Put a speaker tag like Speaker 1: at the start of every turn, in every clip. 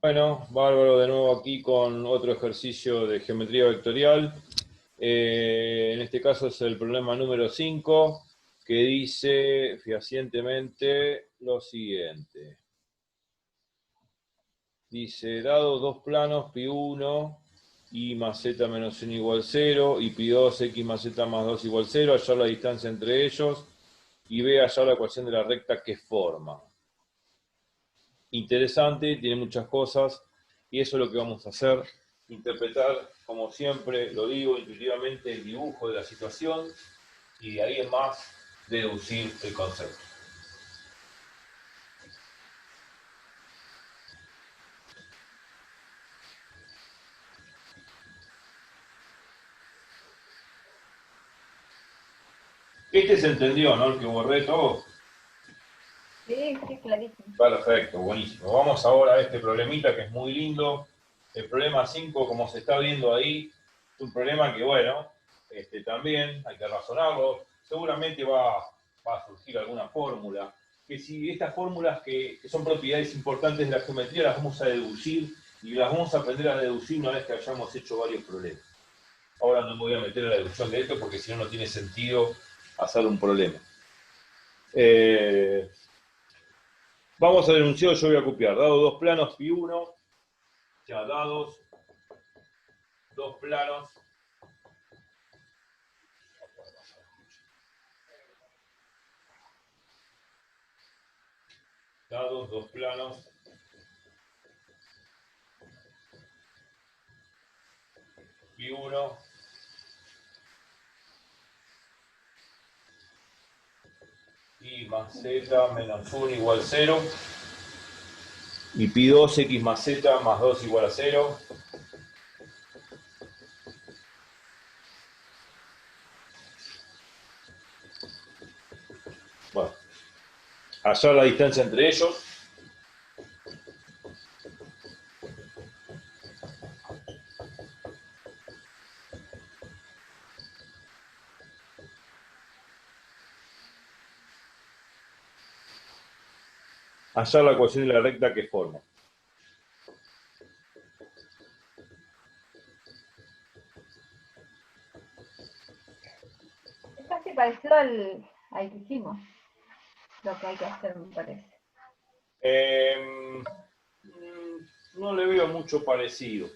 Speaker 1: Bueno, bárbaro de nuevo aquí con otro ejercicio de geometría vectorial. En este caso es el problema número 5, que dice fehacientemente lo siguiente. Dice, dado dos planos, pi1, y más z menos 1 igual 0, y pi2, x más z más 2 igual 0, hallar la distancia entre ellos, y ve hallar la ecuación de la recta que forma. Interesante, tiene muchas cosas, y eso es lo que vamos a hacer, interpretar, como siempre lo digo, intuitivamente el dibujo de la situación, y de ahí en más, deducir el concepto. Este se entendió, ¿no? El que borré todo.
Speaker 2: Sí, sí, clarísimo.
Speaker 1: Perfecto, buenísimo. Vamos ahora a este problemita que es muy lindo. El problema 5, como se está viendo ahí, es un problema que, bueno, también hay que razonarlo. Seguramente va a surgir alguna fórmula. Que si estas fórmulas que son propiedades importantes de la geometría las vamos a deducir y las vamos a aprender a deducir una vez que hayamos hecho varios problemas. Ahora no me voy a meter a la deducción de esto porque si no, no tiene sentido hacer un problema. Vamos al enunciado, yo voy a copiar. Dado dos planos pi1, ya dados dos planos. Dados dos planos. Pi1 y más z menos 1 igual 0. Y pi2, x más z más 2 igual a 0. Bueno, hallar la distancia entre ellos. Hallar la ecuación de la recta que forma.
Speaker 2: Es casi parecido al que hicimos, lo que hay que hacer, me parece.
Speaker 1: No le veo mucho parecido.
Speaker 2: Mm.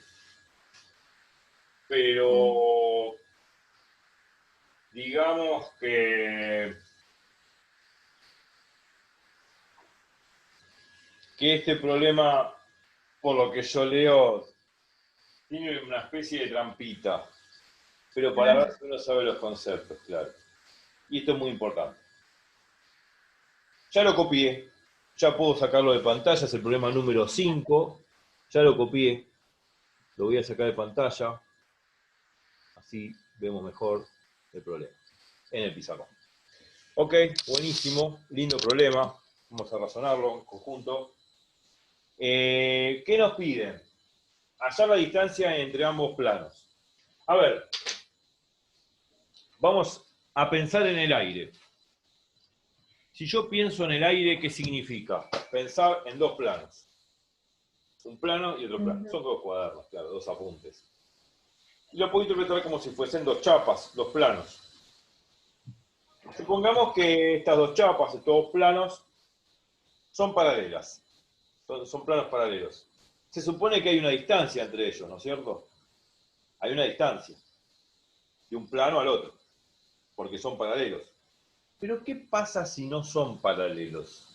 Speaker 1: Pero digamos que este problema, por lo que yo leo, tiene una especie de trampita, pero para ver si uno sabe los conceptos, claro. Y esto es muy importante. Ya lo copié, ya puedo sacarlo de pantalla, es el problema número 5, ya lo copié, lo voy a sacar de pantalla, así vemos mejor el problema en el pizarrón. Ok, buenísimo, lindo problema, vamos a razonarlo en conjunto. ¿Qué nos piden? Hallar la distancia entre ambos planos. A ver, vamos a pensar en el aire. Si yo pienso en el aire, ¿qué significa? Pensar en dos planos. Un plano y otro plano. Son dos cuadernos, claro, dos apuntes. Y lo puedo interpretar como si fuesen dos chapas, dos planos. Supongamos que estas dos chapas, estos dos planos, son paralelas. Son planos paralelos. Se supone que hay una distancia entre ellos, ¿no es cierto? Hay una distancia de un plano al otro, porque son paralelos. Pero ¿qué pasa si no son paralelos?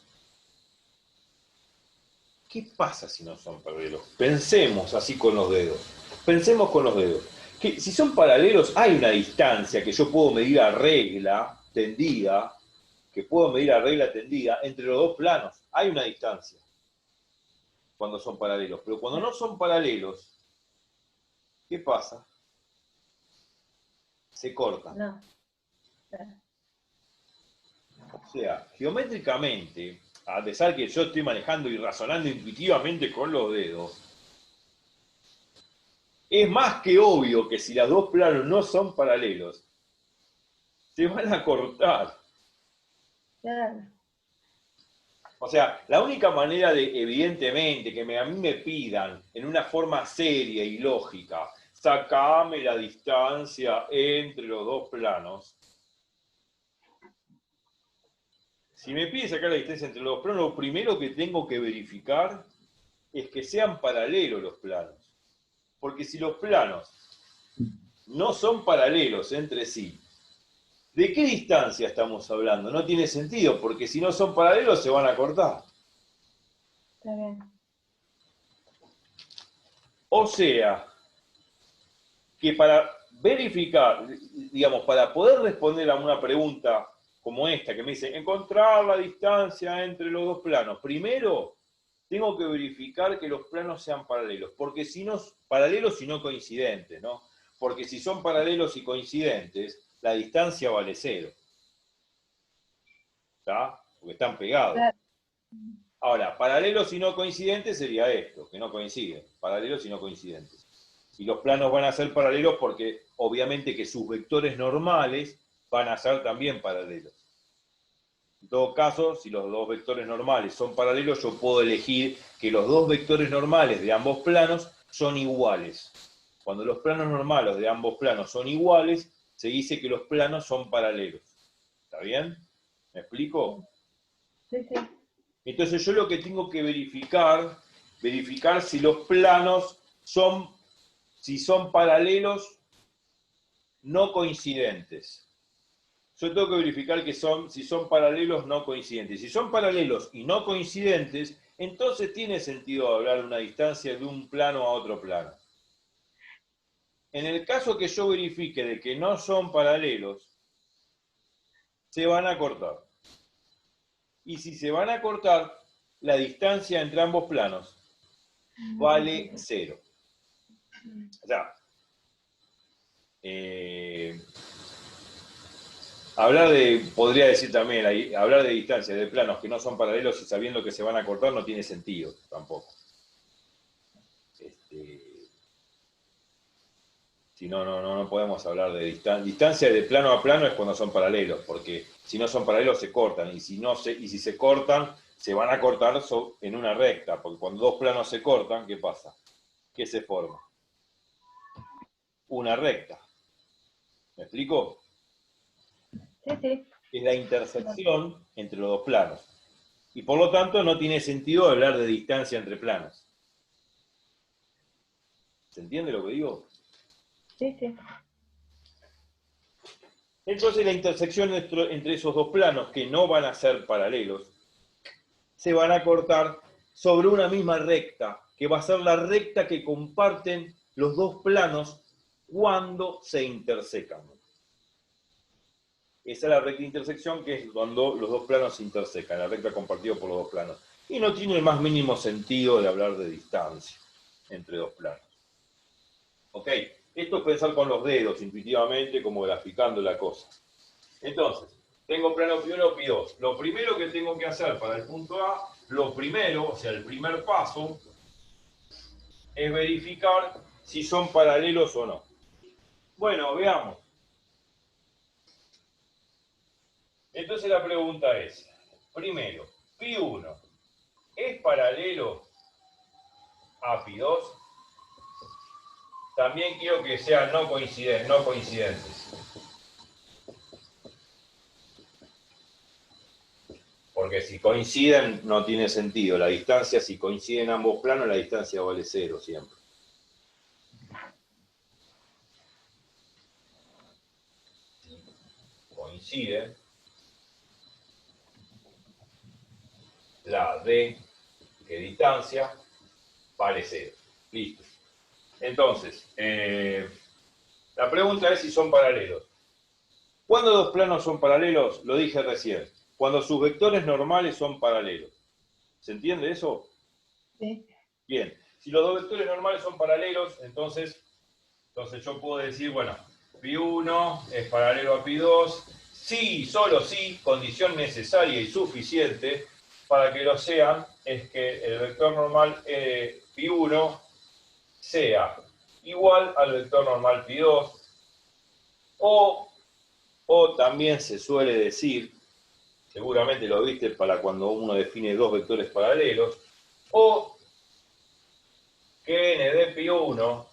Speaker 1: ¿Qué pasa si no son paralelos? Pensemos así con los dedos. Pensemos con los dedos. Que si son paralelos, hay una distancia que yo puedo medir a regla tendida, entre los dos planos. Hay una distancia cuando son paralelos. Pero cuando no son paralelos, ¿qué pasa? Se cortan.
Speaker 2: No.
Speaker 1: O sea, geométricamente, a pesar que yo estoy manejando y razonando intuitivamente con los dedos, es más que obvio que si los dos planos no son paralelos, se van a cortar.
Speaker 2: Claro.
Speaker 1: O sea, la única manera de, evidentemente, que a mí me pidan en una forma seria y lógica, sacame la distancia entre los dos planos. Si me pide sacar la distancia entre los dos planos, lo primero que tengo que verificar es que sean paralelos los planos. Porque si los planos no son paralelos entre sí, ¿de qué distancia estamos hablando? No tiene sentido, porque si no son paralelos se van a cortar.
Speaker 2: Está bien.
Speaker 1: O sea, que para verificar, digamos, para poder responder a una pregunta como esta, que me dice, encontrar la distancia entre los dos planos, primero tengo que verificar que los planos sean paralelos, porque si no, paralelos y no coincidentes, ¿no? Porque si son paralelos y coincidentes, la distancia vale 0. ¿Está? Porque están pegados.
Speaker 2: Claro.
Speaker 1: Ahora, paralelos y no coincidentes sería esto, que no coinciden. Paralelos y no coincidentes. Y los planos van a ser paralelos porque obviamente que sus vectores normales van a ser también paralelos. En todo caso, si los dos vectores normales son paralelos, yo puedo elegir que los dos vectores normales de ambos planos son iguales. Cuando los planos normales de ambos planos son iguales, se dice que los planos son paralelos. ¿Está bien? ¿Me explico?
Speaker 2: Sí, sí.
Speaker 1: Entonces yo lo que tengo que verificar si los planos son, si son paralelos no coincidentes. Yo tengo que verificar que si son paralelos no coincidentes. Si son paralelos y no coincidentes, entonces tiene sentido hablar de una distancia de un plano a otro plano. En el caso que yo verifique de que no son paralelos, se van a cortar. Y si se van a cortar, la distancia entre ambos planos vale 0. O sea, podría decir también, hablar de distancias de planos que no son paralelos y sabiendo que se van a cortar no tiene sentido tampoco. Si no podemos hablar de distancia de plano a plano es cuando son paralelos, porque si no son paralelos se cortan, y si se cortan, se van a cortar en una recta, porque cuando dos planos se cortan, ¿qué pasa? ¿Qué se forma? Una recta. ¿Me explico?
Speaker 2: Sí, sí.
Speaker 1: Es la intersección entre los dos planos. Y por lo tanto no tiene sentido hablar de distancia entre planos. ¿Se entiende lo que digo?
Speaker 2: Sí, sí.
Speaker 1: Entonces la intersección entre esos dos planos, que no van a ser paralelos, se van a cortar sobre una misma recta, que va a ser la recta que comparten los dos planos cuando se intersecan. Esa es la recta de intersección, que es cuando los dos planos se intersecan, la recta compartida por los dos planos. Y no tiene el más mínimo sentido de hablar de distancia entre dos planos. ¿Ok? Esto es pensar con los dedos, intuitivamente, como graficando la cosa. Entonces, tengo plano Pi1, Pi2. Lo primero que tengo que hacer para el punto A, o sea, el primer paso, es verificar si son paralelos o no. Bueno, veamos. Entonces la pregunta es, primero, Pi1, ¿es paralelo a Pi2? También quiero que sean no coincidentes. Porque si coinciden no tiene sentido. La distancia, si coinciden ambos planos, la distancia vale 0 siempre. Si coinciden, la D, que distancia, vale 0. Listo. Entonces, la pregunta es si son paralelos. ¿Cuándo dos planos son paralelos? Lo dije recién. Cuando sus vectores normales son paralelos. ¿Se entiende eso?
Speaker 2: Sí.
Speaker 1: Bien. Si los dos vectores normales son paralelos, entonces yo puedo decir, bueno, Pi1 es paralelo a Pi2. Sí, solo sí, condición necesaria y suficiente para que lo sean, es que el vector normal Pi1 sea igual al vector normal Pi2, o también se suele decir seguramente lo viste para cuando uno define dos vectores paralelos, o que n de pi1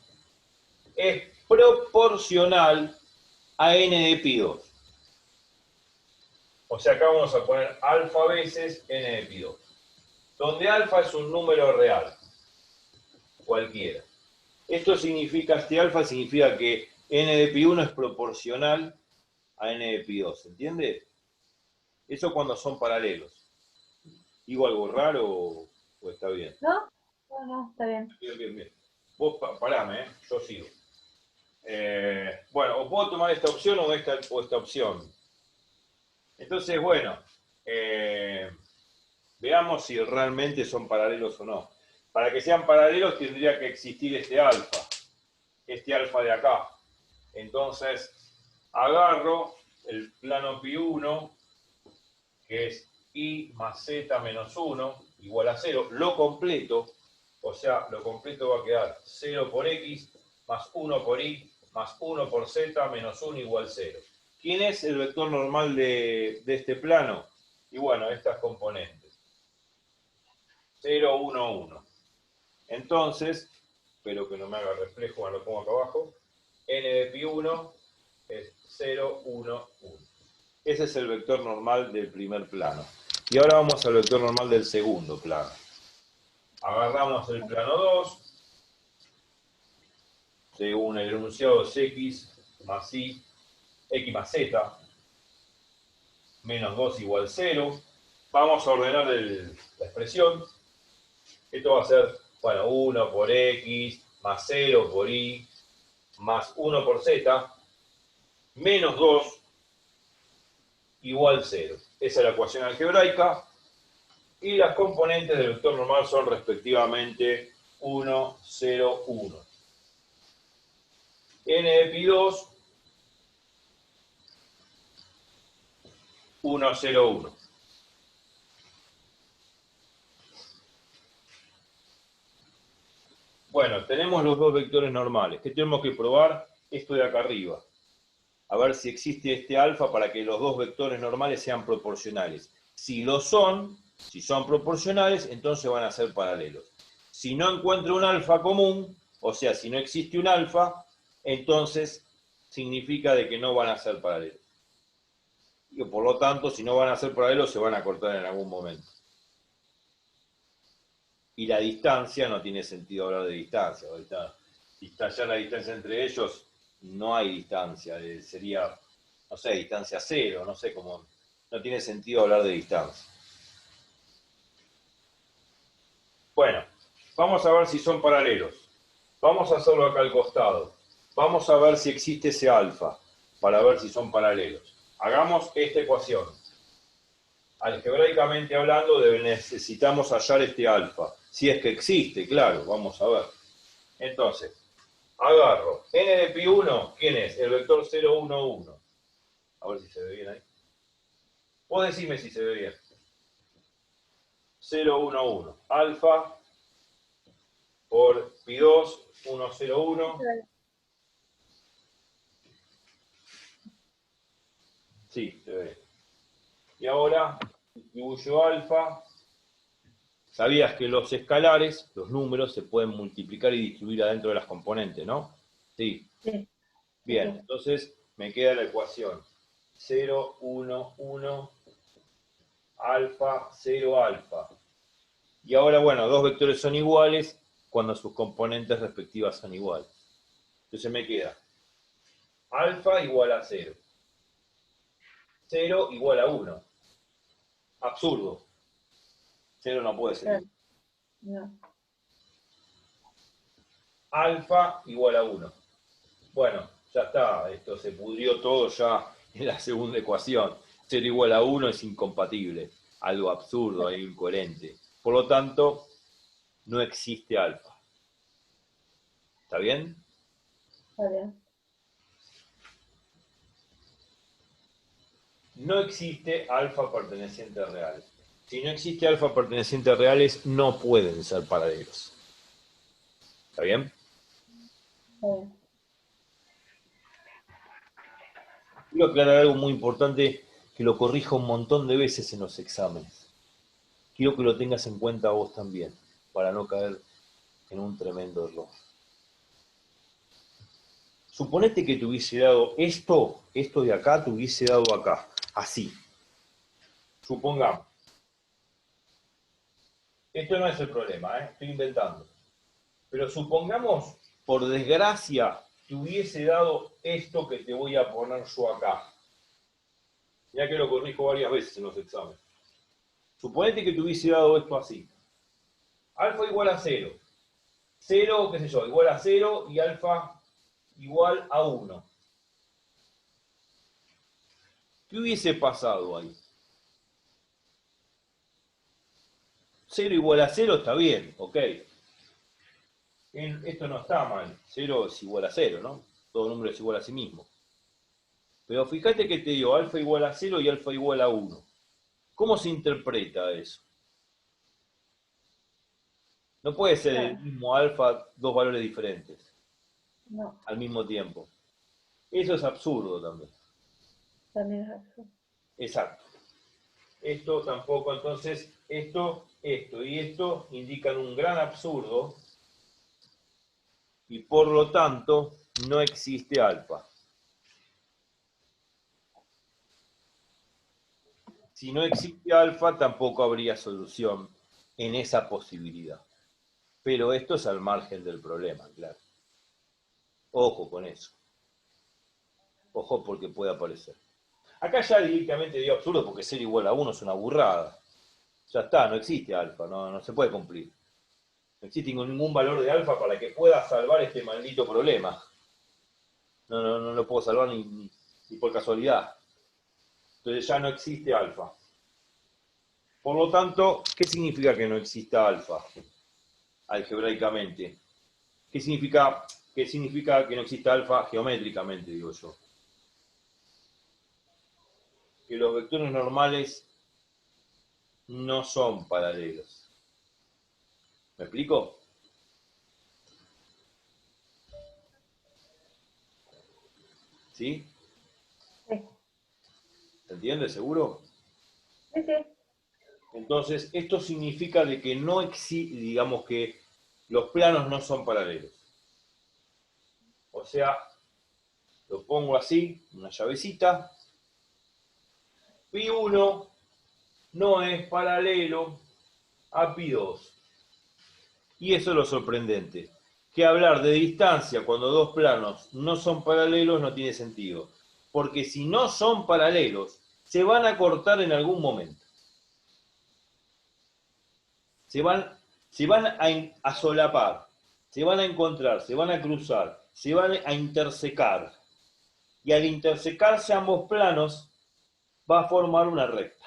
Speaker 1: es proporcional a n de pi2. O sea, acá vamos a poner alfa veces n de pi2, donde alfa es un número real, cualquiera. Esto significa, este alfa significa que n de pi1 es proporcional a n de pi2, ¿entiende? Eso cuando son paralelos. ¿Digo algo raro o está bien?
Speaker 2: ¿No? No, está bien.
Speaker 1: Bien. Vos parame, yo sigo. Bueno, o puedo tomar esta opción o esta opción. Entonces, bueno, veamos si realmente son paralelos o no. Para que sean paralelos tendría que existir este alfa de acá. Entonces, agarro el plano pi1, que es i más z menos 1, igual a 0, lo completo, o sea, lo completo va a quedar 0 por x, más 1 por y, más 1 por z, menos 1 igual 0. ¿Quién es el vector normal de este plano? Y bueno, estas componentes. 0, 1, 1. Entonces, espero que no me haga reflejo cuando lo pongo acá abajo, n de pi1 es 0, 1, 1. Ese es el vector normal del primer plano. Y ahora vamos al vector normal del segundo plano. Agarramos el plano 2, según el enunciado es x más y, x más z, menos 2 igual 0. Vamos a ordenar la expresión. Esto va a ser, bueno, 1 por x, más 0 por y, más 1 por z, menos 2 igual 0. Esa es la ecuación algebraica. Y las componentes del vector normal son respectivamente 1, 0, 1. N de pi2, 1, 0, 1. Bueno, tenemos los dos vectores normales. ¿Qué tenemos que probar? Esto de acá arriba. A ver si existe este alfa para que los dos vectores normales sean proporcionales. Si lo son, si son proporcionales, entonces van a ser paralelos. Si no encuentro un alfa común, o sea, si no existe un alfa, entonces significa de que no van a ser paralelos. Y por lo tanto, si no van a ser paralelos, se van a cortar en algún momento. Y la distancia, no tiene sentido hablar de distancia. Si está ya la distancia entre ellos, no hay distancia. Sería, no sé, distancia cero, no sé cómo. No tiene sentido hablar de distancia. Bueno, vamos a ver si son paralelos. Vamos a hacerlo acá al costado. Vamos a ver si existe ese alfa, para ver si son paralelos. Hagamos esta ecuación. Algebraicamente hablando, necesitamos hallar este alfa. Si es que existe, claro, vamos a ver. Entonces, agarro n de pi1, ¿quién es? El vector 0, 1, 1. A ver si se ve bien ahí. Vos decime si se ve bien. 0, 1, 1. Alfa por pi2, 1, 0, 1. Sí, se ve. Y ahora distribuyo alfa. Sabías que los escalares, los números, se pueden multiplicar y distribuir adentro de las componentes, ¿no? Sí.
Speaker 2: Sí.
Speaker 1: Bien,
Speaker 2: Sí.
Speaker 1: entonces me queda la ecuación 0, 1, 1, alfa, 0, alfa. Y ahora, bueno, dos vectores son iguales cuando sus componentes respectivas son iguales. Entonces me queda alfa igual a 0. 0 igual a 1. Absurdo. 0 no puede ser.
Speaker 2: No.
Speaker 1: Alfa igual a 1. Bueno, ya está. Esto se pudrió todo ya en la segunda ecuación. 0 igual a 1 es incompatible. Algo absurdo, algo incoherente. Por lo tanto, no existe alfa. ¿Está bien?
Speaker 2: Está bien.
Speaker 1: No existe alfa perteneciente a reales. Si no existe alfa perteneciente a reales, no pueden ser paralelos. ¿Está bien?
Speaker 2: Está bien.
Speaker 1: Quiero aclarar algo muy importante que lo corrija un montón de veces en los exámenes. Quiero que lo tengas en cuenta vos también, para no caer en un tremendo error. Suponete que te hubiese dado esto de acá, te hubiese dado acá, así. Supongamos. Esto no es el problema, estoy inventando. Pero supongamos, por desgracia, te hubiese dado esto que te voy a poner yo acá. Ya que lo corrijo varias veces en los exámenes. Suponete que te hubiese dado esto así. Alfa igual a 0. 0, qué sé yo, igual a 0 y alfa igual a 1. ¿Qué hubiese pasado ahí? 0 igual a 0 está bien, ok. Esto no está mal. 0 es igual a 0, ¿no? Todo número es igual a sí mismo. Pero fíjate que te dio alfa igual a 0 y alfa igual a 1. ¿Cómo se interpreta eso? No puede ser el mismo alfa dos valores diferentes.
Speaker 2: No.
Speaker 1: Al mismo tiempo. Eso es absurdo también.
Speaker 2: También es absurdo.
Speaker 1: Exacto. Esto tampoco, entonces, esto y esto indican un gran absurdo y por lo tanto no existe alfa. Si no existe alfa, tampoco habría solución en esa posibilidad. Pero esto es al margen del problema, claro. Ojo con eso. Ojo porque puede aparecer. Acá ya directamente dio absurdo porque 0 igual a 1 es una burrada. Ya está, no existe alfa, no se puede cumplir. No existe ningún valor de alfa para que pueda salvar este maldito problema. No lo puedo salvar ni por casualidad. Entonces ya no existe alfa. Por lo tanto, ¿qué significa que no exista alfa? Algebraicamente. ¿Qué significa que no exista alfa geométricamente, digo yo? Que los vectores normales no son paralelos. ¿Me explico? ¿Sí?
Speaker 2: Sí.
Speaker 1: ¿Se entiende seguro?
Speaker 2: Sí, sí.
Speaker 1: Entonces, esto significa de que no existe, digamos que los planos no son paralelos. O sea, lo pongo así, una llavecita. Pi1 no es paralelo a Pi2. Y eso es lo sorprendente. Que hablar de distancia cuando dos planos no son paralelos no tiene sentido. Porque si no son paralelos, se van a cortar en algún momento. Se van a solapar, se van a encontrar, se van a cruzar, se van a intersecar. Y al intersecarse ambos planos, va a formar una recta.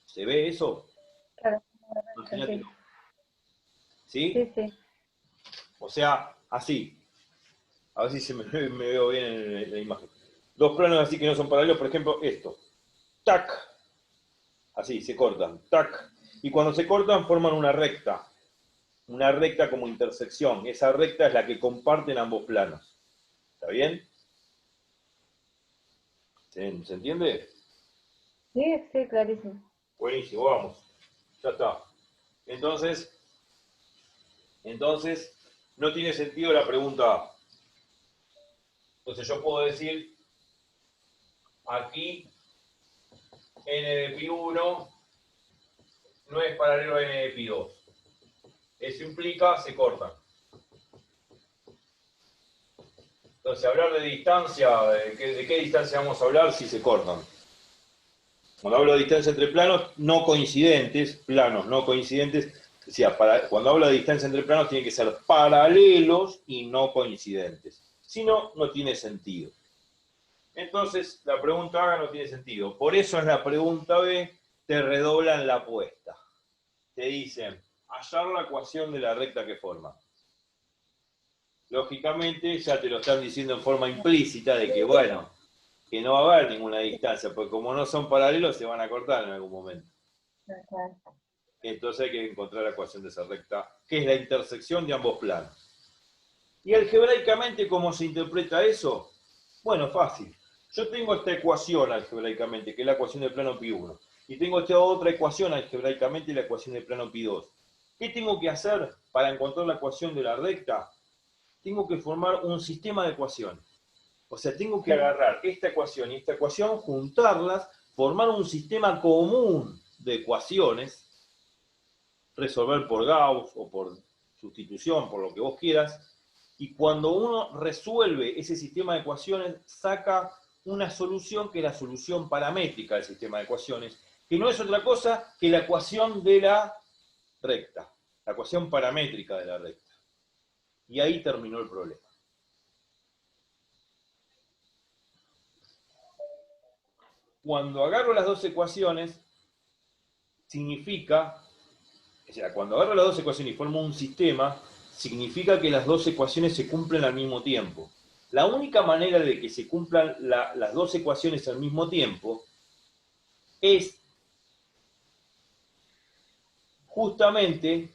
Speaker 1: ¿Se ve eso?
Speaker 2: Claro.
Speaker 1: Imagínatelo.
Speaker 2: Sí,
Speaker 1: ¿Sí?
Speaker 2: sí.
Speaker 1: O sea, así. A ver si me veo bien en la imagen. Dos planos así que no son paralelos, por ejemplo, esto. Tac. Así, se cortan. Tac. Y cuando se cortan forman una recta. Una recta como intersección. Esa recta es la que comparten ambos planos. ¿Está bien? ¿Se entiende?
Speaker 2: Sí, sí, clarísimo.
Speaker 1: Buenísimo, vamos. Ya está. Entonces, no tiene sentido la pregunta A. Entonces yo puedo decir, aquí n de pi1 no es paralelo a n de pi2. Eso implica, se cortan. Entonces, hablar de distancia, ¿de qué distancia vamos a hablar si se cortan? Cuando hablo de distancia entre planos no coincidentes, planos no coincidentes, o sea, cuando hablo de distancia entre planos tienen que ser paralelos y no coincidentes. Si no, no tiene sentido. Entonces, la pregunta A no tiene sentido. Por eso en la pregunta B te redoblan la apuesta. Te dicen, hallar la ecuación de la recta que forma. Lógicamente, ya te lo están diciendo en forma implícita de que, bueno, que no va a haber ninguna distancia, porque como no son paralelos, se van a cortar en algún momento. Entonces hay que encontrar la ecuación de esa recta, que es la intersección de ambos planos. ¿Y algebraicamente cómo se interpreta eso? Bueno, fácil. Yo tengo esta ecuación algebraicamente, que es la ecuación del plano pi1, y tengo esta otra ecuación algebraicamente, la ecuación del plano pi2. ¿Qué tengo que hacer para encontrar la ecuación de la recta? Tengo que formar un sistema de ecuaciones. O sea, tengo que agarrar esta ecuación y esta ecuación, juntarlas, formar un sistema común de ecuaciones, resolver por Gauss o por sustitución, por lo que vos quieras, y cuando uno resuelve ese sistema de ecuaciones, saca una solución que es la solución paramétrica del sistema de ecuaciones, que no es otra cosa que la ecuación de la recta, la ecuación paramétrica de la recta. Y ahí terminó el problema. Cuando agarro las dos ecuaciones, significa, o sea, cuando agarro las dos ecuaciones y formo un sistema, significa que las dos ecuaciones se cumplen al mismo tiempo. La única manera de que se cumplan las dos ecuaciones al mismo tiempo es justamente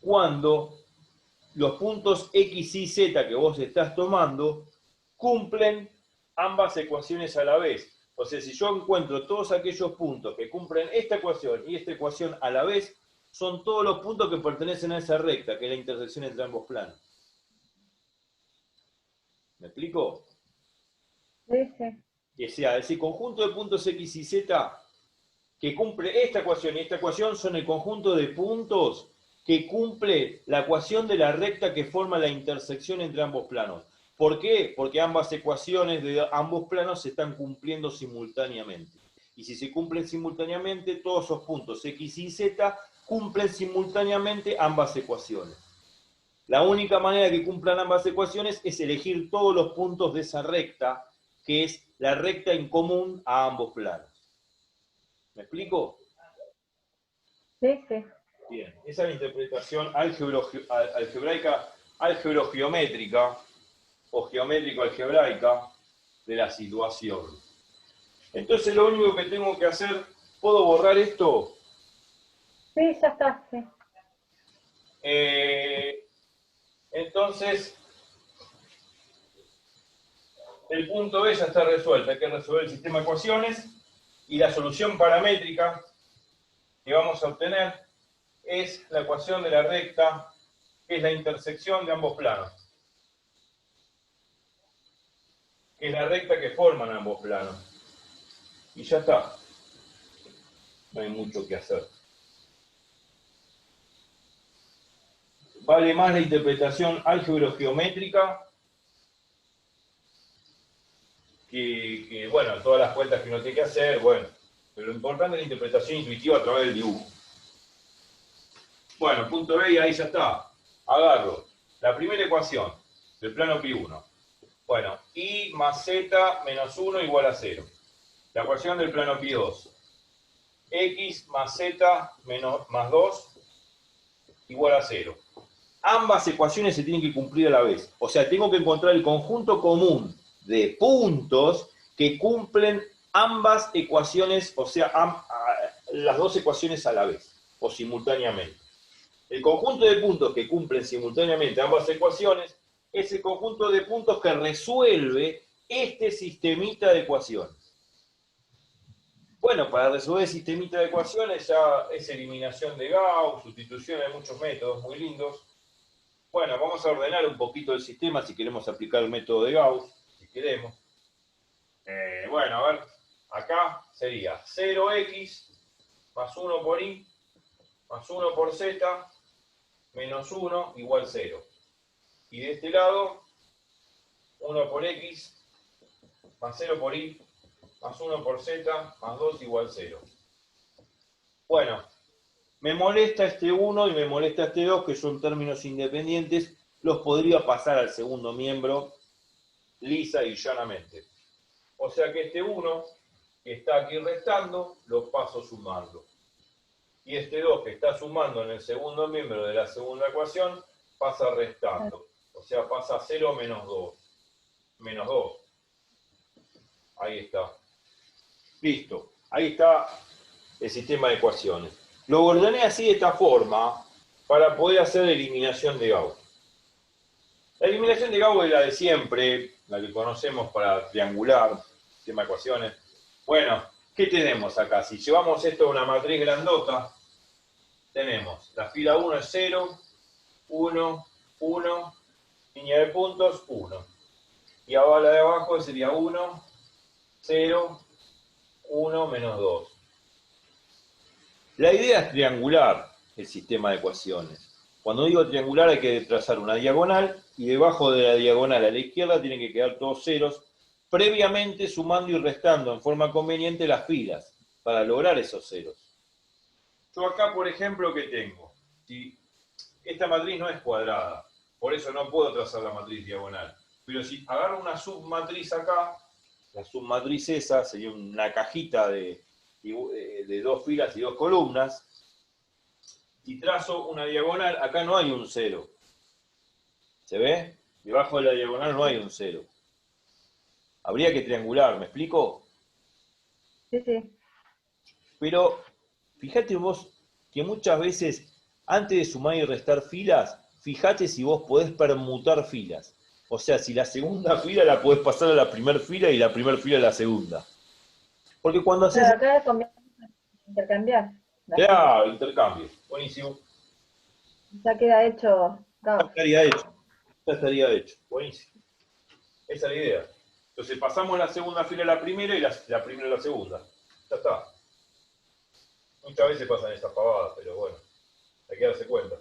Speaker 1: cuando los puntos X y Z que vos estás tomando cumplen ambas ecuaciones a la vez. O sea, si yo encuentro todos aquellos puntos que cumplen esta ecuación y esta ecuación a la vez, son todos los puntos que pertenecen a esa recta, que es la intersección entre ambos planos. ¿Me explico?
Speaker 2: Sí, sí.
Speaker 1: O sea, ese conjunto de puntos X y Z que cumple esta ecuación y esta ecuación son el conjunto de puntos que cumple la ecuación de la recta que forma la intersección entre ambos planos. ¿Por qué? Porque ambas ecuaciones de ambos planos se están cumpliendo simultáneamente. Y si se cumplen simultáneamente, todos esos puntos X y Z cumplen simultáneamente ambas ecuaciones. La única manera que cumplan ambas ecuaciones es elegir todos los puntos de esa recta, que es la recta en común a ambos planos. ¿Me explico?
Speaker 2: Sí, sí.
Speaker 1: Bien, esa es la interpretación algebraica, algebrogeométrica o geométrico-algebraica de la situación. Entonces lo único que tengo que hacer, ¿puedo borrar esto?
Speaker 2: Sí, ya está, sí.
Speaker 1: Entonces, el punto B ya está resuelto. Hay que resolver el sistema de ecuaciones y la solución paramétrica que vamos a obtener es la ecuación de la recta, que es la intersección de ambos planos. Que es la recta que forman ambos planos. Y ya está. No hay mucho que hacer. Vale más la interpretación álgebro-geométrica que, bueno, todas las cuentas que uno tiene que hacer, bueno. Pero lo importante es la interpretación intuitiva a través del dibujo. Bueno, punto B y ahí ya está. Agarro la primera ecuación del plano pi1. Bueno, y más z menos 1 igual a 0. La ecuación del plano pi2. X más z más 2 igual a 0. Ambas ecuaciones se tienen que cumplir a la vez. O sea, tengo que encontrar el conjunto común de puntos que cumplen ambas ecuaciones, o sea, las dos ecuaciones a la vez, o simultáneamente. El conjunto de puntos que cumplen simultáneamente ambas ecuaciones es el conjunto de puntos que resuelve este sistemita de ecuaciones. Bueno, para resolver el sistemita de ecuaciones ya es eliminación de Gauss, sustitución de muchos métodos muy lindos. Bueno, vamos a ordenar un poquito el sistema si queremos aplicar el método de Gauss, si queremos. Bueno, a ver, acá sería 0x más 1 por y más 1 por z menos 1 igual 0. Y de este lado, 1 por x más 0 por y más 1 por z más 2 igual 0. Bueno, me molesta este 1 y me molesta este 2, que son términos independientes, los podría pasar al segundo miembro lisa y llanamente. O sea que este 1 que está aquí restando, lo paso sumando. Y este 2 que está sumando en el segundo miembro de la segunda ecuación, pasa restando. O sea, pasa 0 menos 2. Menos 2. Ahí está. Listo. Ahí está el sistema de ecuaciones. Lo ordené así de esta forma para poder hacer la eliminación de Gauss. La eliminación de Gauss es la de siempre, la que conocemos para triangular, sistema de ecuaciones. Bueno, ¿qué tenemos acá? Si llevamos esto a una matriz grandota, tenemos la fila 1 es 0, 1, 1, línea de puntos, 1. Y ahora la de abajo sería 1, 0, 1, menos 2. La idea es triangular el sistema de ecuaciones. Cuando digo triangular hay que trazar una diagonal y debajo de la diagonal a la izquierda tienen que quedar todos ceros, previamente sumando y restando en forma conveniente las filas para lograr esos ceros. Yo acá, por ejemplo, ¿qué tengo? Si esta matriz no es cuadrada, por eso no puedo trazar la matriz diagonal. Pero si agarro una submatriz acá, la submatriz esa sería una cajita de 2 filas y 2 columnas, y trazo una diagonal, acá no hay un 0. ¿Se ve? Debajo de la diagonal no hay un 0. Habría que triangular, ¿me explico?
Speaker 2: Sí, sí.
Speaker 1: Pero fíjate vos que muchas veces, antes de sumar y restar filas, fíjate si vos podés permutar filas. O sea, si la segunda fila la podés pasar a la primera fila y la primera fila a la segunda. Porque cuando haces...
Speaker 2: Claro, acá conviene intercambiar las filas.
Speaker 1: Claro, intercambio. Buenísimo.
Speaker 2: Ya queda hecho
Speaker 1: Ya
Speaker 2: caos.
Speaker 1: estaría hecho. Ya estaría hecho. Buenísimo. Esa es la idea. Entonces pasamos la segunda fila a la primera y la primera a la segunda. Ya está. Muchas veces pasan estas pavadas, pero bueno, hay que darse cuenta.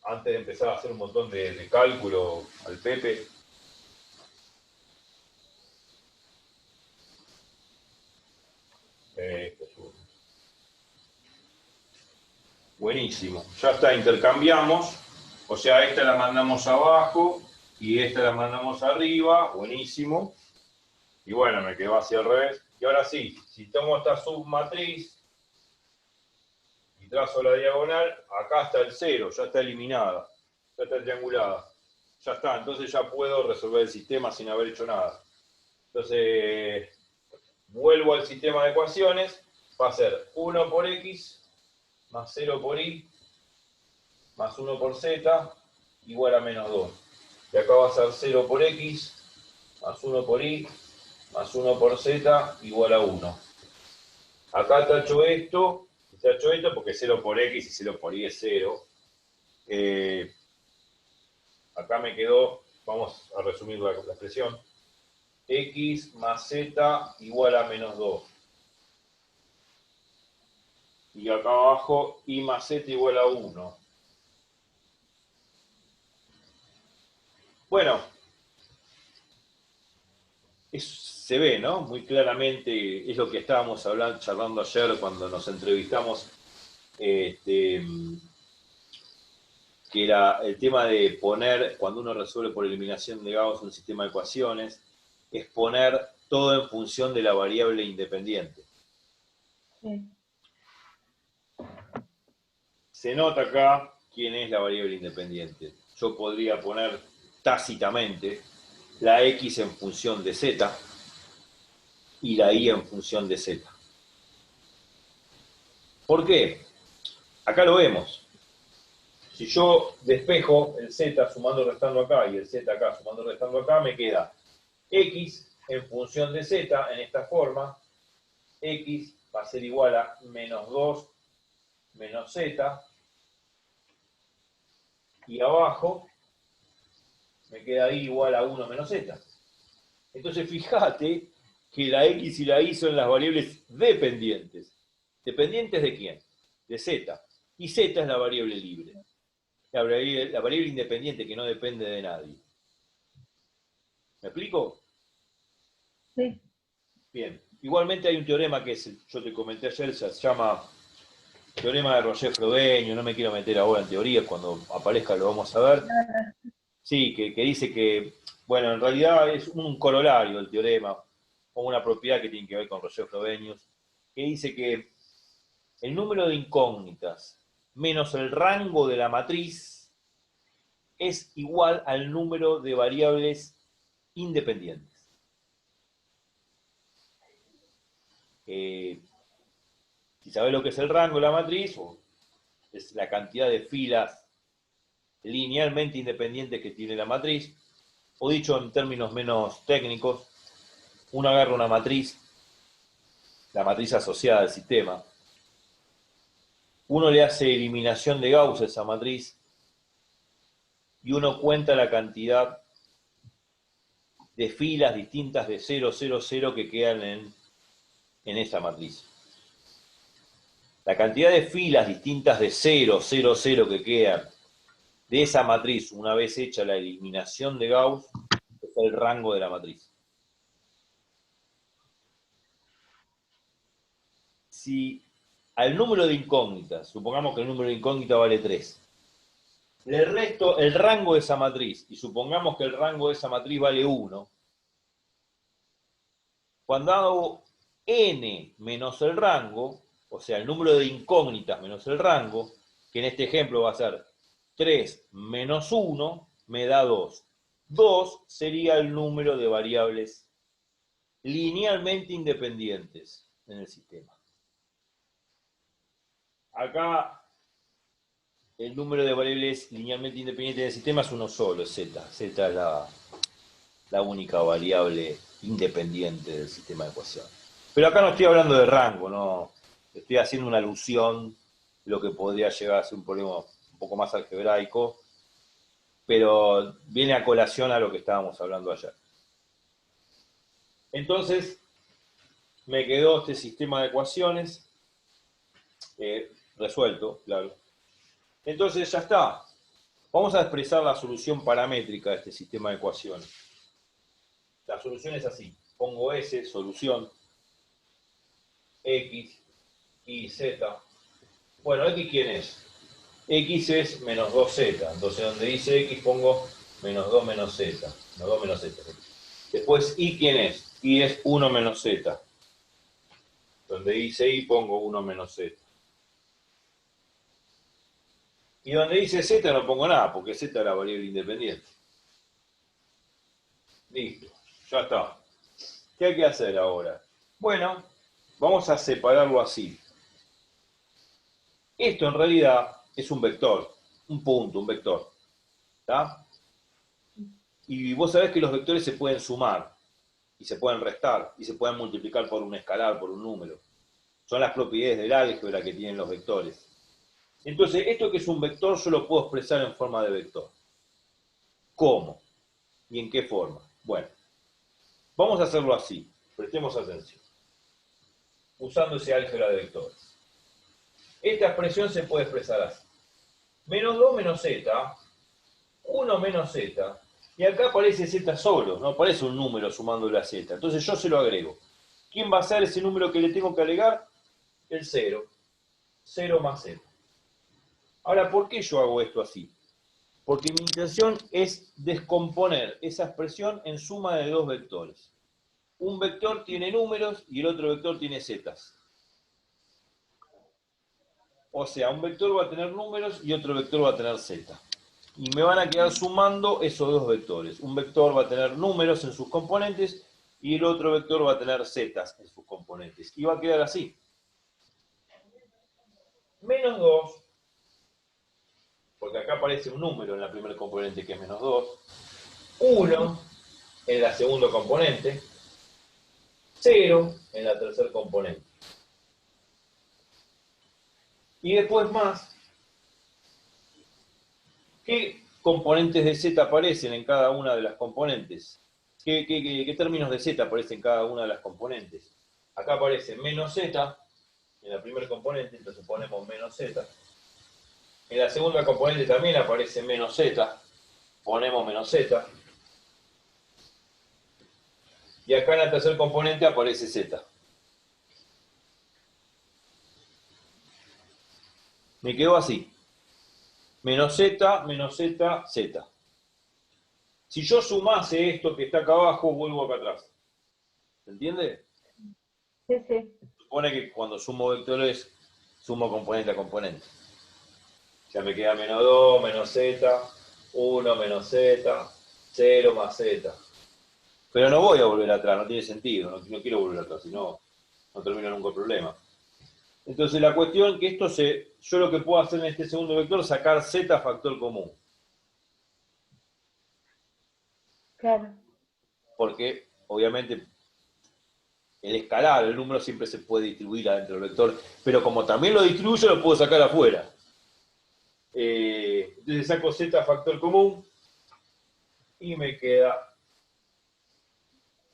Speaker 1: Antes de empezar a hacer un montón de cálculo al Pepe. Buenísimo. Ya está, intercambiamos. O sea, esta la mandamos abajo y esta la mandamos arriba. Buenísimo. Y bueno, me quedó así al revés. Y ahora sí, si tomo esta submatriz y trazo la diagonal, acá está el 0, ya está eliminada, ya está triangulada. Ya está, entonces ya puedo resolver el sistema sin haber hecho nada. Entonces, vuelvo al sistema de ecuaciones, va a ser 1 por x más 0 por y más 1 por z igual a menos 2. Y acá va a ser 0 por x más 1 por y más 1 por z igual a 1. Acá tacho esto porque 0 por x y 0 por y es 0. Acá me quedó, vamos a resumir la expresión, x más z igual a menos 2. Y acá abajo, y más z igual a 1. Bueno, se ve, ¿no? Muy claramente, es lo que estábamos charlando ayer cuando nos entrevistamos, que era el tema de poner, cuando uno resuelve por eliminación de Gauss un sistema de ecuaciones, es poner todo en función de la variable independiente.
Speaker 2: Sí.
Speaker 1: Se nota acá quién es la variable independiente. Yo podría poner tácitamente la x en función de z y la y en función de z. ¿Por qué? Acá lo vemos. Si yo despejo el z sumando y restando acá y el z acá sumando y restando acá, me queda x en función de z en esta forma. X va a ser igual a menos 2 menos z. Y abajo me queda y igual a 1 menos z. Entonces fíjate que la x y la y son las variables dependientes. ¿Dependientes de quién? De z. Y z es la variable libre. La variable independiente que no depende de nadie. ¿Me explico?
Speaker 2: Sí.
Speaker 1: Bien. Igualmente hay un teorema que yo te comenté ayer, se llama teorema de Roger-Frobenio, no me quiero meter ahora en teorías, cuando aparezca lo vamos a ver. Sí, que dice que, bueno, en realidad es un corolario del teorema, o una propiedad que tiene que ver con Roger-Frobenius, que dice que el número de incógnitas menos el rango de la matriz es igual al número de variables independientes. Si sabes lo que es el rango de la matriz, es la cantidad de filas linealmente independientes que tiene la matriz, o dicho en términos menos técnicos, uno agarra una matriz, la matriz asociada al sistema, uno le hace eliminación de Gauss a esa matriz y uno cuenta la cantidad de filas distintas de 0, 0, 0 que quedan en esa matriz. La cantidad de filas distintas de 0, 0, 0 que quedan de esa matriz, una vez hecha la eliminación de Gauss, es el rango de la matriz. Si al número de incógnitas, supongamos que el número de incógnitas vale 3, le resto el rango de esa matriz, y supongamos que el rango de esa matriz vale 1, cuando hago n menos el rango, o sea, el número de incógnitas menos el rango, que en este ejemplo va a ser 3 menos 1, me da 2. 2 sería el número de variables linealmente independientes en el sistema. Acá el número de variables linealmente independientes del sistema es uno solo, es z. Z es la única variable independiente del sistema de ecuaciones. Pero acá no estoy hablando de rango, no estoy haciendo una alusión de lo que podría llegar a ser un problema un poco más algebraico, pero viene a colación a lo que estábamos hablando ayer. Entonces, me quedó este sistema de ecuaciones resuelto, claro. Entonces ya está. Vamos a expresar la solución paramétrica de este sistema de ecuaciones. La solución es así. Pongo S, solución, X, Y, Z. Bueno, ¿X quién es? X es menos 2Z. Entonces donde dice X pongo menos 2 menos Z. Menos 2 menos Z. Después, ¿Y quién es? Y es 1 menos Z. Donde dice Y pongo 1 menos Z. Y donde dice Z no pongo nada, porque Z es la variable independiente. Listo, ya está. ¿Qué hay que hacer ahora? Bueno, vamos a separarlo así. Esto en realidad es un vector, un punto, un vector. ¿Está? Y vos sabés que los vectores se pueden sumar, y se pueden restar, y se pueden multiplicar por un escalar, por un número. Son las propiedades del álgebra que tienen los vectores. Entonces, esto que es un vector yo lo puedo expresar en forma de vector. ¿Cómo? ¿Y en qué forma? Bueno, vamos a hacerlo así. Prestemos atención. Usando ese álgebra de vectores. Esta expresión se puede expresar así. Menos 2 menos z, 1 menos z, y acá aparece z solo, no aparece un número sumándole a z. Entonces yo se lo agrego. ¿Quién va a ser ese número que le tengo que agregar? El 0. 0 más z. Ahora, ¿por qué yo hago esto así? Porque mi intención es descomponer esa expresión en suma de dos vectores. Un vector tiene números y el otro vector tiene zetas. O sea, un vector va a tener números y otro vector va a tener z. Y me van a quedar sumando esos dos vectores. Un vector va a tener números en sus componentes y el otro vector va a tener zetas en sus componentes. Y va a quedar así. Menos 2, porque acá aparece un número en la primera componente que es menos 2. 1 en la segunda componente. 0 en la tercera componente. Y después más, ¿qué componentes de z aparecen en cada una de las componentes? ¿Qué términos de z aparecen en cada una de las componentes? Acá aparece menos z en la primera componente, entonces ponemos menos z. En la segunda componente también aparece menos z, ponemos menos z. Y acá en la tercera componente aparece z. Me quedó así. Menos z, z. Si yo sumase esto que está acá abajo, vuelvo acá atrás. ¿Se entiende?
Speaker 2: Sí, sí.
Speaker 1: Supone que cuando sumo vectores, sumo componente a componente. Ya me queda menos 2, menos z, 1 menos z, 0 más z. Pero no voy a volver atrás, no tiene sentido, no quiero volver atrás, si no, no termino nunca el problema. Entonces la cuestión es que esto yo lo que puedo hacer en este segundo vector es sacar z factor común.
Speaker 2: Claro.
Speaker 1: Porque obviamente el escalar, el número siempre se puede distribuir adentro del vector, pero como también lo distribuyo, lo puedo sacar afuera. Entonces saco z factor común y me queda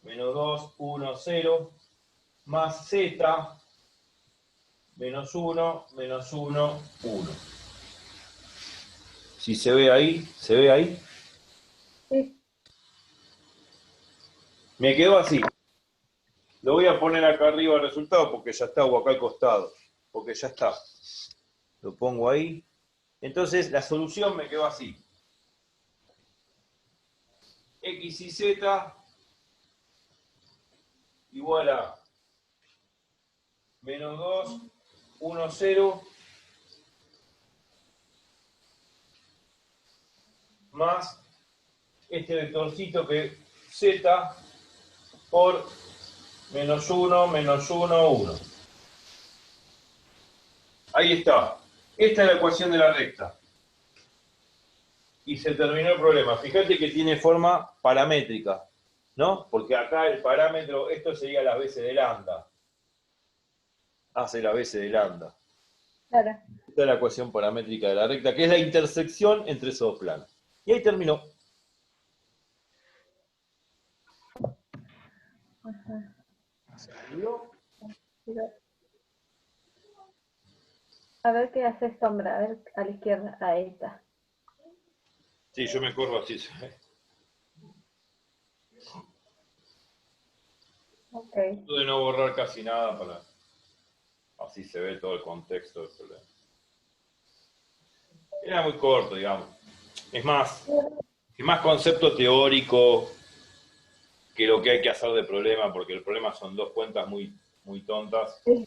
Speaker 1: menos 2, 1, 0, más z, menos 1, menos 1, 1. Si se ve ahí, ¿se ve ahí?
Speaker 2: Sí.
Speaker 1: Me quedó así. Lo voy a poner acá arriba el resultado porque ya está, o acá al costado, porque ya está. Lo pongo ahí. Entonces la solución me quedó así. X y Z igual a menos 2, 1, 0, más este vectorcito que Z por menos 1, menos 1, 1. Ahí está. Esta es la ecuación de la recta. Y se terminó el problema. Fíjate que tiene forma paramétrica, ¿no? Porque acá el parámetro, esto sería las veces de lambda. Hace las veces de lambda.
Speaker 2: Claro.
Speaker 1: Esta es la ecuación paramétrica de la recta, que es la intersección entre esos dos planos. Y ahí terminó.
Speaker 2: Ajá.
Speaker 1: ¿Salió?
Speaker 2: A ver qué hace sombra, a ver a la izquierda, ahí está.
Speaker 1: Sí, yo me corro así.
Speaker 2: Ok.
Speaker 1: Trato de no borrar casi nada para así se ve todo el contexto del problema. Era muy corto, digamos. Es más concepto teórico que lo que hay que hacer de problema, porque el problema son dos cuentas muy, muy tontas,
Speaker 2: Sí.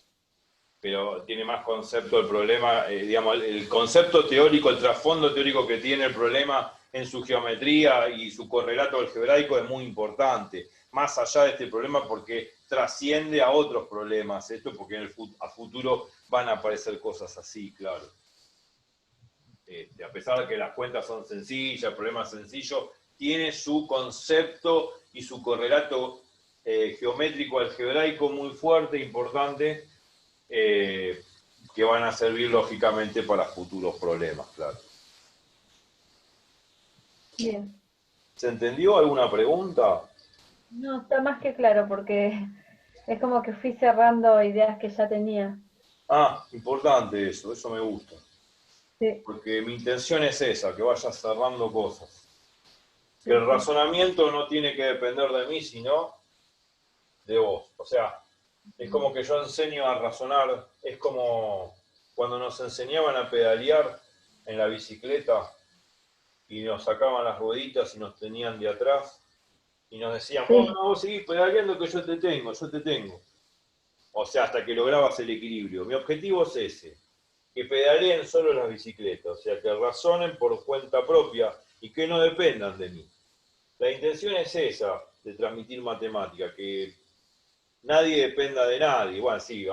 Speaker 1: pero tiene más concepto el problema, digamos, el concepto teórico, el trasfondo teórico que tiene el problema en su geometría y su correlato algebraico es muy importante, más allá de este problema porque trasciende a otros problemas, esto porque a futuro van a aparecer cosas así, claro. A pesar de que las cuentas son sencillas, el problema es sencillo, tiene su concepto y su correlato geométrico algebraico muy fuerte, importante, que van a servir lógicamente para futuros problemas, claro.
Speaker 2: Bien.
Speaker 1: ¿Se entendió alguna pregunta?
Speaker 2: No, está más que claro porque es como que fui cerrando ideas que ya tenía.
Speaker 1: Ah, importante eso me gusta.
Speaker 2: Sí,
Speaker 1: Porque mi intención es esa, que vayas cerrando cosas. Que
Speaker 2: sí,
Speaker 1: el
Speaker 2: sí.
Speaker 1: razonamiento no tiene que depender de mí, sino de vos. O sea, es como que yo enseño a razonar, es como cuando nos enseñaban a pedalear en la bicicleta y nos sacaban las rueditas y nos tenían de atrás y nos decían, vos
Speaker 2: Sí,
Speaker 1: no, vos seguís pedaleando que yo te tengo, yo te tengo. O sea, hasta que lograbas el equilibrio. Mi objetivo es ese, que pedaleen solo las bicicletas, o sea, que razonen por cuenta propia y que no dependan de mí. La intención es esa, de transmitir matemática, que nadie dependa de nadie. Bueno, sí,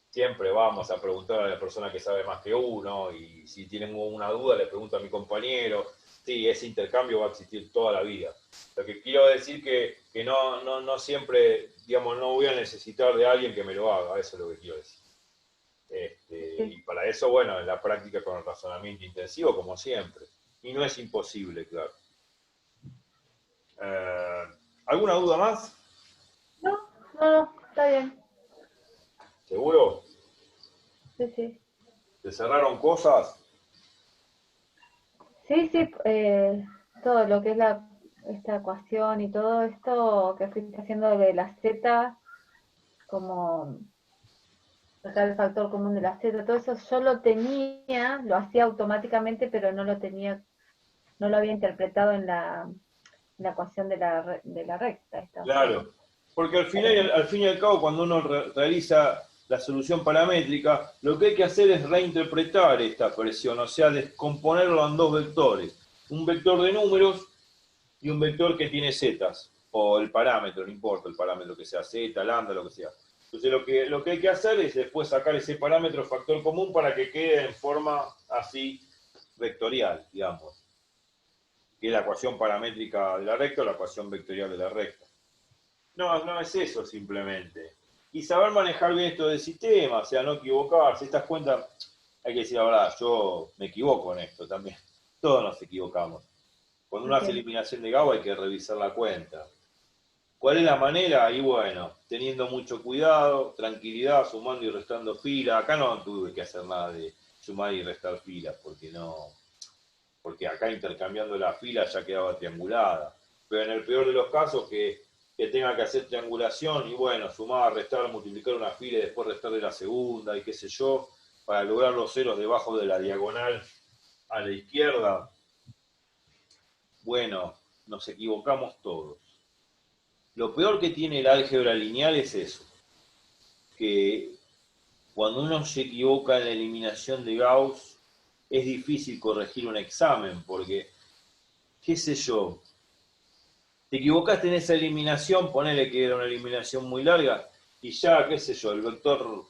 Speaker 1: siempre vamos a preguntar a la persona que sabe más que uno y si tienen una duda le pregunto a mi compañero. Sí, ese intercambio va a existir toda la vida. Lo que quiero decir que no siempre, digamos, no voy a necesitar de alguien que me lo haga, eso es lo que quiero decir.
Speaker 2: sí.
Speaker 1: Y para eso, bueno, en la práctica con el razonamiento intensivo, como siempre. Y no es imposible, claro. Eh, ¿Alguna duda más?
Speaker 2: No, no, está bien.
Speaker 1: ¿Seguro?
Speaker 2: Sí, sí.
Speaker 1: ¿Te cerraron cosas?
Speaker 2: Sí, sí, todo lo que es esta ecuación y todo esto que fuiste haciendo de la Z, como sacar el factor común de la Z, todo eso yo lo tenía, lo hacía automáticamente, pero no lo tenía, no lo había interpretado en la ecuación de la recta esta, o sea,
Speaker 1: Claro, porque al fin y al cabo, cuando uno realiza la solución paramétrica, lo que hay que hacer es reinterpretar esta expresión, o sea, descomponerlo en dos vectores. Un vector de números y un vector que tiene zetas, o el parámetro, no importa el parámetro que sea, zeta, lambda, lo que sea. Entonces lo que hay que hacer es después sacar ese parámetro factor común para que quede en forma así vectorial, digamos. que es la ecuación paramétrica de la recta o la ecuación vectorial de la recta. No es eso simplemente. Y saber manejar bien esto del sistema, o sea, no equivocarse. Estas cuentas, hay que decir la verdad, yo me equivoco en esto también. Todos nos equivocamos. Cuando uno hace
Speaker 2: Okay.
Speaker 1: eliminación de Gauss hay que revisar la cuenta. ¿Cuál es la manera? Y bueno, teniendo mucho cuidado, tranquilidad, sumando y restando filas. Acá no tuve que hacer nada de sumar y restar filas, porque acá intercambiando la fila ya quedaba triangulada. Pero en el peor de los casos que tenga que hacer triangulación y bueno, sumar, restar, multiplicar una fila y después restarle la segunda y qué sé yo, para lograr los ceros debajo de la diagonal a la izquierda, bueno, nos equivocamos todos. Lo peor que tiene el álgebra lineal es eso, que cuando uno se equivoca en la eliminación de Gauss, es difícil corregir un examen, porque, qué sé yo, te equivocaste en esa eliminación, ponele que era una eliminación muy larga, y ya, qué sé yo, el vector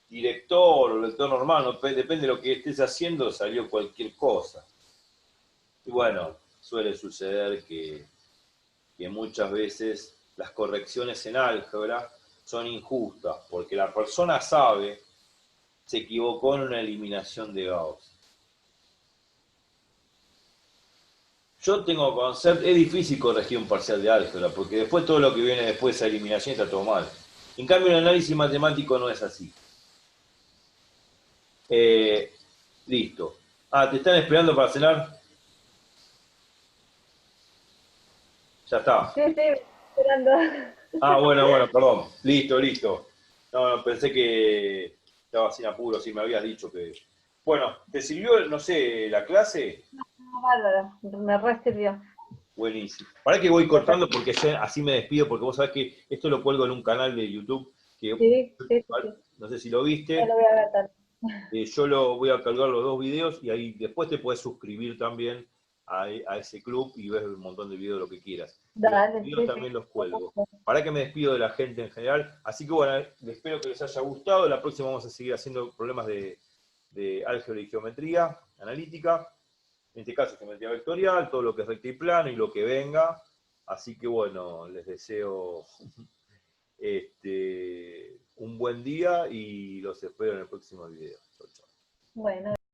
Speaker 1: director o el vector normal, no, depende de lo que estés haciendo, salió cualquier cosa. Y bueno, suele suceder que muchas veces las correcciones en álgebra son injustas, porque la persona sabe, se equivocó en una eliminación de Gauss. Yo tengo concepto, es difícil corregir un parcial de álgebra, porque después todo lo que viene después de esa eliminación está todo mal. En cambio, el análisis matemático no es así. Eh, Listo. Ah, ¿te están esperando para cenar? Ya está.
Speaker 2: Sí, sí, esperando.
Speaker 1: Ah, bueno, perdón. Listo. No, pensé que estaba sin apuro, si me habías dicho que... Bueno, ¿te sirvió, no sé, la clase?
Speaker 2: Bárbaro, me re sirvió.
Speaker 1: Buenísimo. Para que voy
Speaker 2: Después,
Speaker 1: cortando porque así me despido, porque vos sabés que esto lo cuelgo en un canal de YouTube que
Speaker 2: sí.
Speaker 1: no sé si lo
Speaker 2: Ya lo
Speaker 1: viste.
Speaker 2: voy a ver también.
Speaker 1: Yo lo voy a cargar los dos videos y ahí después te puedes suscribir también a ese club y ves un montón de videos, lo que quieras. Pero los
Speaker 2: Dale,
Speaker 1: videos
Speaker 2: sí,
Speaker 1: también los
Speaker 2: sí.
Speaker 1: cuelgo. Para que me despido de la gente en general. Así que bueno, espero que les haya gustado. La próxima vamos a seguir haciendo problemas de álgebra y geometría analítica. En este caso, geometría vectorial, todo lo que es recta y plano y lo que venga. Así que bueno, les deseo un buen día y los espero en el próximo video. Chau, chau.
Speaker 2: Bueno.